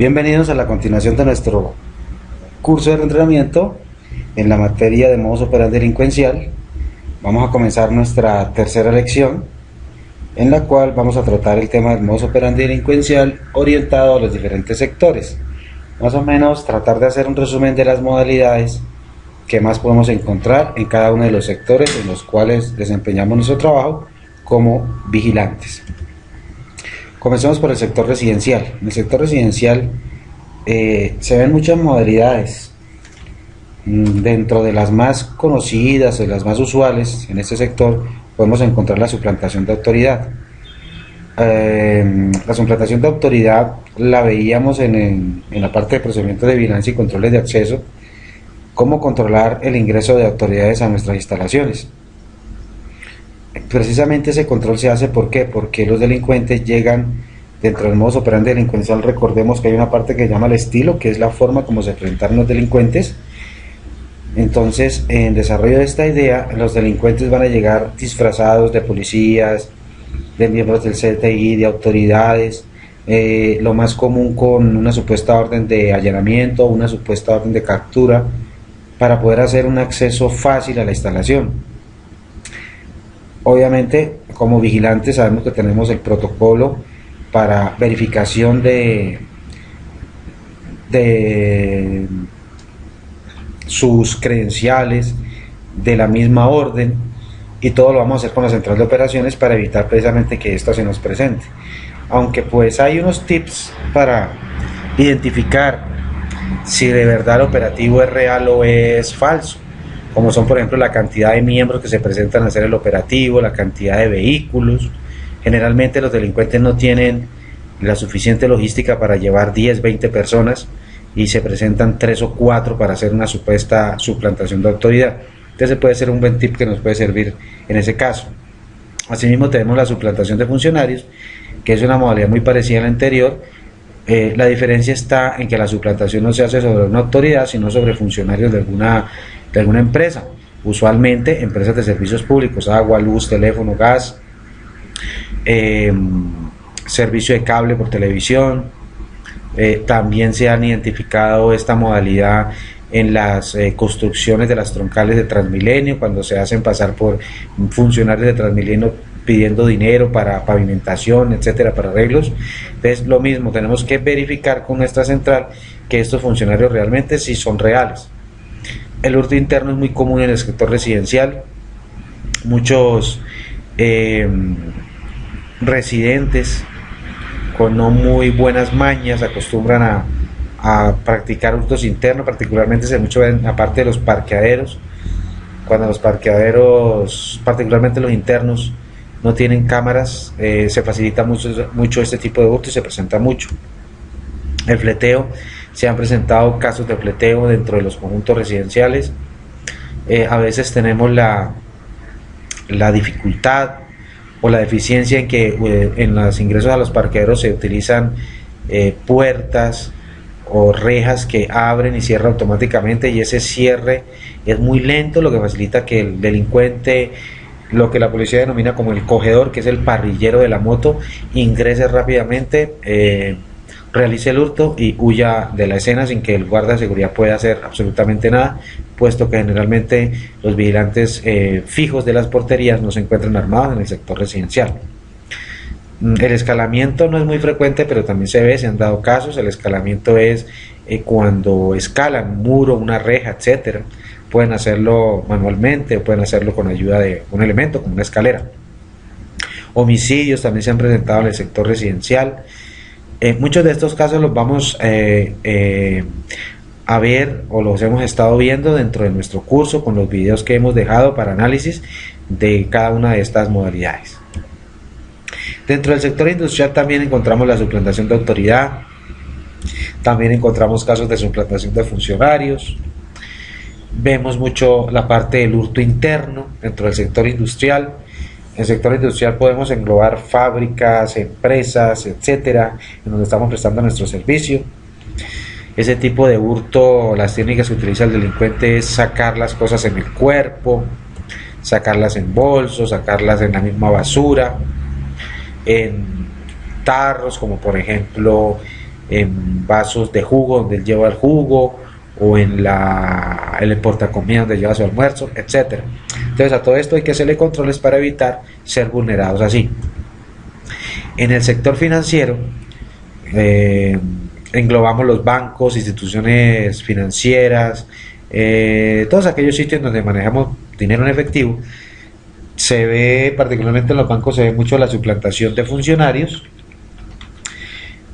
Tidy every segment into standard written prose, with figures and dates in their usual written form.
Bienvenidos a la continuación de nuestro curso de entrenamiento en la materia de modus operandi delincuencial. Vamos a comenzar nuestra tercera lección, en la cual vamos a tratar el tema del modus operandi delincuencial orientado a los diferentes sectores. Más o menos tratar de hacer un resumen de las modalidades que más podemos encontrar en cada uno de los sectores en los cuales desempeñamos nuestro trabajo como vigilantes. Comencemos por el sector residencial. En el sector residencial se ven muchas modalidades. Dentro de las más conocidas o las más usuales en este sector podemos encontrar la suplantación de autoridad. La suplantación de autoridad la veíamos en la parte de procedimientos de vigilancia y controles de acceso, cómo controlar el ingreso de autoridades a nuestras instalaciones. Precisamente ese control se hace, ¿por qué? Porque los delincuentes llegan dentro del modus operandi delincuencial. Recordemos que hay una parte que se llama el estilo, que es la forma como se presentan los delincuentes. Entonces, en desarrollo de esta idea, los delincuentes van a llegar disfrazados de policías, de miembros del CTI, de autoridades, lo más común con una supuesta orden de allanamiento, una supuesta orden de captura, para poder hacer un acceso fácil a la instalación. Obviamente, como vigilantes sabemos que tenemos el protocolo para verificación de sus credenciales, de la misma orden, y todo lo vamos a hacer con la central de operaciones para evitar precisamente que esto se nos presente. Aunque pues hay unos tips para identificar si de verdad el operativo es real o es falso, como son por ejemplo la cantidad de miembros que se presentan a hacer el operativo, la cantidad de vehículos. Generalmente los delincuentes no tienen la suficiente logística para llevar 10, 20 personas y se presentan 3 o 4 para hacer una supuesta suplantación de autoridad. Entonces puede ser un buen tip que nos puede servir en ese caso. Asimismo tenemos la suplantación de funcionarios, que es una modalidad muy parecida a la anterior. La diferencia está en que la suplantación no se hace sobre una autoridad, sino sobre funcionarios de alguna empresa, usualmente empresas de servicios públicos, agua, luz, teléfono, gas, servicio de cable por televisión. También se han identificado esta modalidad en las construcciones de las troncales de Transmilenio, cuando se hacen pasar por funcionarios de Transmilenio pidiendo dinero para pavimentación, etcétera, para arreglos. Entonces lo mismo, tenemos que verificar con nuestra central que estos funcionarios realmente sí son reales. El hurto interno es muy común en el sector residencial. Muchos residentes con no muy buenas mañas acostumbran a practicar hurtos internos, particularmente se mucho en la parte de los parqueaderos, cuando los parqueaderos, particularmente los internos, no tienen cámaras, se facilita mucho este tipo de hurto y se presenta mucho. El fleteo, se han presentado casos de fleteo dentro de los conjuntos residenciales. A veces tenemos la dificultad o la deficiencia en que en los ingresos a los parqueaderos se utilizan puertas o rejas que abren y cierran automáticamente, y ese cierre es muy lento, lo que facilita que el delincuente, lo que la policía denomina como el cogedor, que es el parrillero de la moto, ingrese rápidamente, realice el hurto y huya de la escena sin que el guarda de seguridad pueda hacer absolutamente nada, puesto que generalmente los vigilantes fijos de las porterías no se encuentran armados en el sector residencial. El escalamiento no es muy frecuente, pero también se han dado casos. El escalamiento es cuando escalan un muro, una reja, etcétera. Pueden hacerlo manualmente o pueden hacerlo con ayuda de un elemento como una escalera. Homicidios también se han presentado en el sector residencial. Muchos de estos casos los vamos a ver o los hemos estado viendo dentro de nuestro curso con los videos que hemos dejado para análisis de cada una de estas modalidades. Dentro del sector industrial también encontramos la suplantación de autoridad, también encontramos casos de suplantación de funcionarios. Vemos mucho la parte del hurto interno dentro del sector industrial. En el sector industrial podemos englobar fábricas, empresas, etcétera, en donde estamos prestando nuestro servicio. Ese tipo de hurto, las técnicas que utiliza el delincuente es sacar las cosas en el cuerpo, sacarlas en bolsos, sacarlas en la misma basura, en tarros, como por ejemplo en vasos de jugo donde él lleva el jugo, o en el portacomida donde lleva su almuerzo, etcétera. Entonces a todo esto hay que hacerle controles para evitar ser vulnerados así. En el sector financiero englobamos los bancos, instituciones financieras, todos aquellos sitios donde manejamos dinero en efectivo. Se ve, particularmente en los bancos, se ve mucho la suplantación de funcionarios.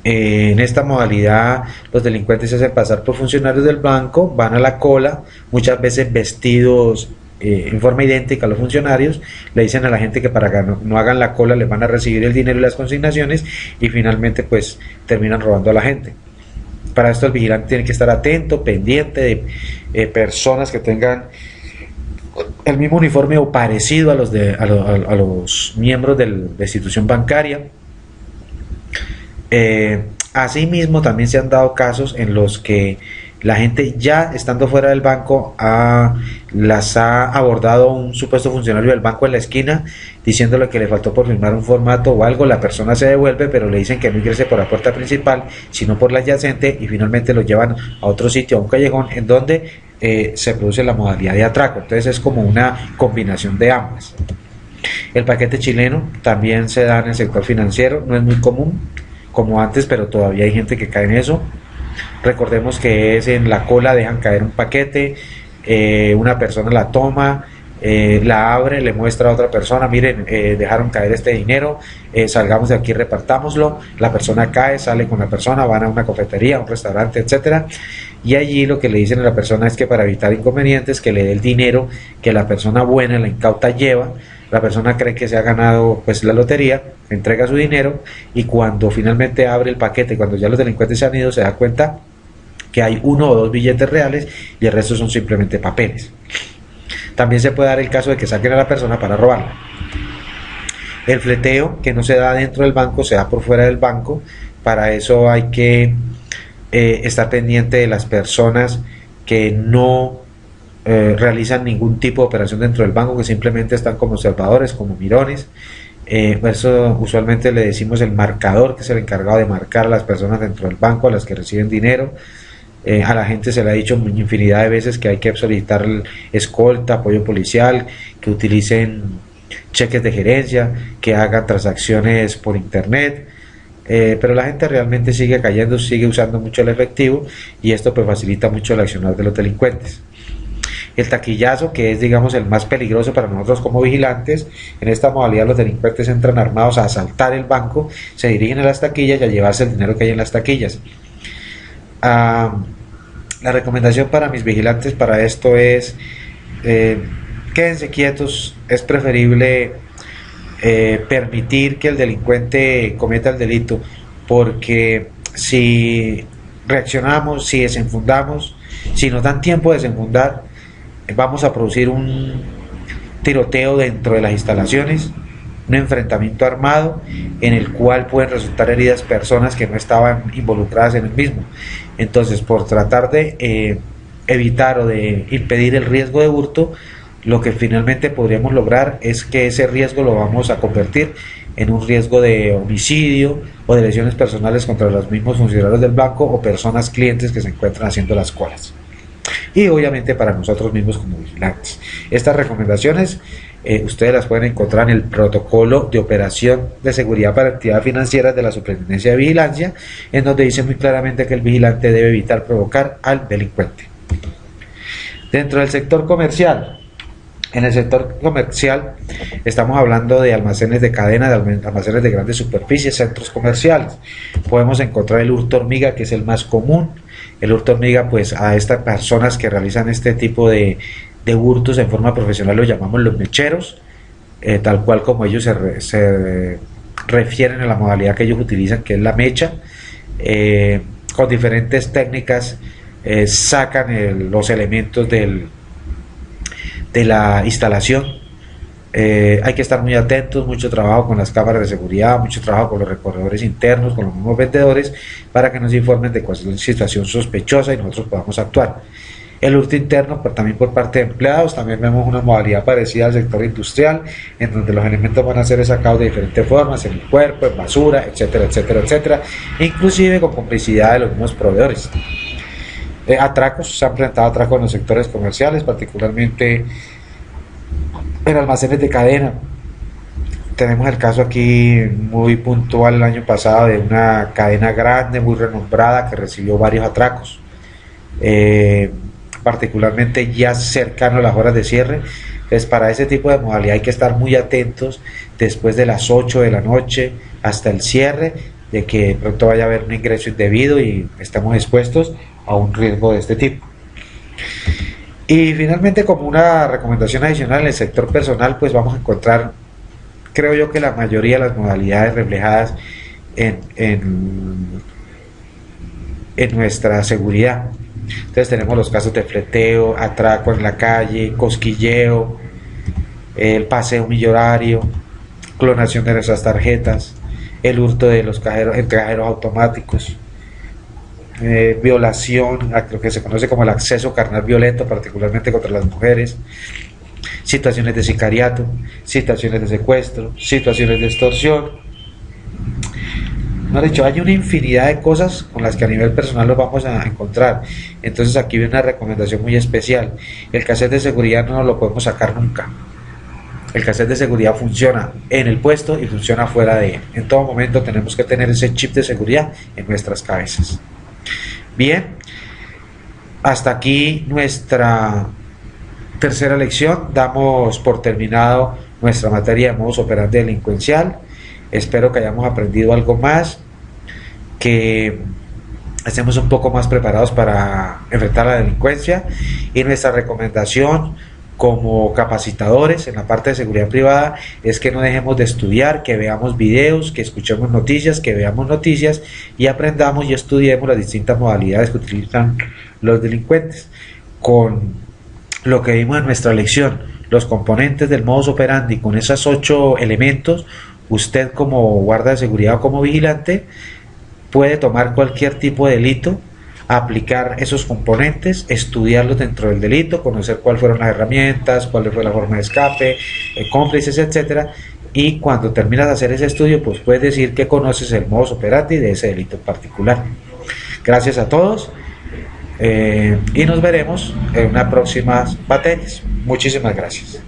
En esta modalidad los delincuentes se hacen pasar por funcionarios del banco, van a la cola, muchas veces vestidos en forma idéntica a los funcionarios, le dicen a la gente que para que no hagan la cola les van a recibir el dinero y las consignaciones, y finalmente pues terminan robando a la gente. Para esto el vigilante tiene que estar atento, pendiente de personas que tengan el mismo uniforme o parecido a los miembros de la institución bancaria. Asimismo, también se han dado casos en los que la gente, ya estando fuera del banco, las ha abordado un supuesto funcionario del banco en la esquina diciéndole que le faltó por firmar un formato o algo. La persona se devuelve, pero le dicen que no ingrese por la puerta principal sino por la adyacente, y finalmente lo llevan a otro sitio, a un callejón en donde se produce la modalidad de atraco. Entonces es como una combinación de ambas. El paquete chileno también se da en el sector financiero, no es muy común como antes, pero todavía hay gente que cae en eso. Recordemos que es en la cola, dejan caer un paquete, una persona la toma, la abre, le muestra a otra persona, miren, dejaron caer este dinero, salgamos de aquí, repartámoslo. La persona cae, sale con la persona, van a una cafetería, a un restaurante, etcétera, y allí lo que le dicen a la persona es que para evitar inconvenientes, que le dé el dinero que la persona buena, la incauta, lleva. La persona cree que se ha ganado pues la lotería, entrega su dinero, y cuando finalmente abre el paquete, cuando ya los delincuentes se han ido, se da cuenta que hay 1 o 2 billetes reales y el resto son simplemente papeles. También se puede dar el caso de que saquen a la persona para robarla. El fleteo, que no se da dentro del banco, se da por fuera del banco. Para eso hay que estar pendiente de las personas que no realizan ningún tipo de operación dentro del banco, que simplemente están como observadores, como mirones. Eso usualmente le decimos el marcador, que es el encargado de marcar a las personas dentro del banco, a las que reciben dinero. A la gente se le ha dicho infinidad de veces que hay que solicitar escolta, apoyo policial, que utilicen cheques de gerencia, que hagan transacciones por internet, pero la gente realmente sigue cayendo, sigue usando mucho el efectivo, y esto pues facilita mucho el accionar de los delincuentes. El taquillazo, que es digamos el más peligroso para nosotros como vigilantes. En esta modalidad los delincuentes entran armados a asaltar el banco, se dirigen a las taquillas y a llevarse el dinero que hay en las taquillas. La recomendación para mis vigilantes para esto es quédense quietos. Es preferible permitir que el delincuente cometa el delito, porque si reaccionamos, si desenfundamos, si nos dan tiempo de desenfundar, vamos a producir un tiroteo dentro de las instalaciones, un enfrentamiento armado en el cual pueden resultar heridas personas que no estaban involucradas en el mismo. Entonces, por tratar de evitar o de impedir el riesgo de hurto, lo que finalmente podríamos lograr es que ese riesgo lo vamos a convertir en un riesgo de homicidio o de lesiones personales contra los mismos funcionarios del banco o personas clientes que se encuentran haciendo las colas. Y obviamente para nosotros mismos como vigilantes. Estas recomendaciones ustedes las pueden encontrar en el protocolo de operación de seguridad para actividades financieras de la Superintendencia de Vigilancia, en donde dice muy claramente que el vigilante debe evitar provocar al delincuente. Dentro del sector comercial, en el sector comercial estamos hablando de almacenes de cadena, de almacenes de grandes superficies, centros comerciales. Podemos encontrar el hurto hormiga, que es el más común. El hurto hormiga, pues a estas personas que realizan este tipo de hurtos en forma profesional los llamamos los mecheros, tal cual como ellos se refieren a la modalidad que ellos utilizan, que es la mecha. Con diferentes técnicas sacan los elementos de la instalación. Hay que estar muy atentos, mucho trabajo con las cámaras de seguridad, mucho trabajo con los recorredores internos, con los mismos vendedores, para que nos informen de cualquier situación sospechosa y nosotros podamos actuar. El hurto interno, pero también por parte de empleados. También vemos una modalidad parecida al sector industrial, en donde los elementos van a ser sacados de diferentes formas, en el cuerpo, en basura, etcétera, etcétera, etcétera, inclusive con complicidad de los mismos proveedores. Atracos, se han presentado atracos en los sectores comerciales, particularmente en almacenes de cadena. Tenemos el caso aquí muy puntual el año pasado de una cadena grande, muy renombrada, que recibió varios atracos, particularmente ya cercano a las horas de cierre. Entonces, para ese tipo de modalidad hay que estar muy atentos después de las 8 de la noche hasta el cierre, de que de pronto vaya a haber un ingreso indebido y estamos expuestos a un riesgo de este tipo. Y finalmente, como una recomendación adicional en el sector personal, pues vamos a encontrar, creo yo, que la mayoría de las modalidades reflejadas en nuestra seguridad. Entonces tenemos los casos de fleteo, atraco en la calle, cosquilleo, el paseo millonario, clonación de nuestras tarjetas, el hurto de los cajeros automáticos, violación a lo que se conoce como el acceso carnal violento, particularmente contra las mujeres, situaciones de sicariato, situaciones de secuestro, situaciones de extorsión. No, de hecho, hay una infinidad de cosas con las que a nivel personal los vamos a encontrar. Entonces aquí viene una recomendación muy especial. El cassette de seguridad no nos lo podemos sacar nunca. El cassette de seguridad funciona en el puesto y funciona fuera de él. En todo momento tenemos que tener ese chip de seguridad en nuestras cabezas. Bien, hasta aquí nuestra tercera lección. Damos por terminado nuestra materia de modus operandi delincuencial. Espero que hayamos aprendido algo más, que estemos un poco más preparados para enfrentar la delincuencia, y nuestra recomendación como capacitadores en la parte de seguridad privada es que no dejemos de estudiar, que veamos videos, que escuchemos noticias, que veamos noticias y aprendamos y estudiemos las distintas modalidades que utilizan los delincuentes. Con lo que vimos en nuestra lección, los componentes del modus operandi, con esos 8 elementos, usted como guarda de seguridad o como vigilante puede tomar cualquier tipo de delito, aplicar esos componentes, estudiarlos dentro del delito, conocer cuáles fueron las herramientas, cuál fue la forma de escape, cómplices, etcétera, y cuando terminas de hacer ese estudio, pues puedes decir que conoces el modus operandi de ese delito en particular. Gracias a todos y nos veremos en unas próximas materias. Muchísimas gracias.